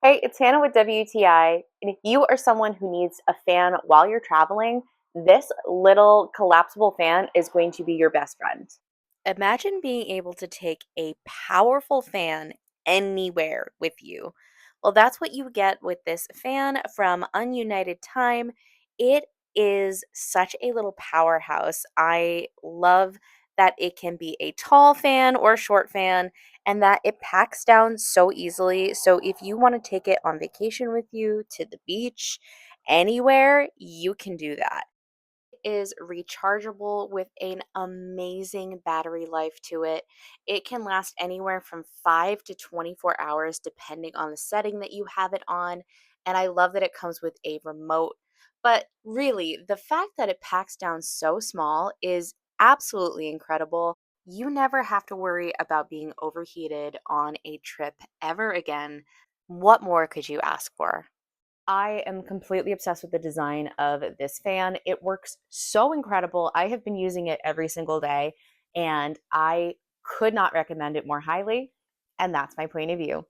Hey, it's Hannah with WTI. And if you are someone who needs a fan while you're traveling, this little collapsible fan is going to be your best friend. Imagine being able to take a powerful fan anywhere with you. Well, that's what you get with this fan from UnitedTime. It is such a little powerhouse. I love that it can be a tall fan or a short fan and that it packs down so easily. So if you want to take it on vacation with you to the beach, anywhere, you can do that is rechargeable with an amazing battery life to it. It can last anywhere from 5 to 24 hours depending on the setting that you have it on. And I love that it comes with a remote. But really, the fact that it packs down so small is absolutely incredible. You never have to worry about being overheated on a trip ever again. What more could you ask for? I am completely obsessed with the design of this fan. It works so incredible. I have been using it every single day, and I could not recommend it more highly. And that's my point of view.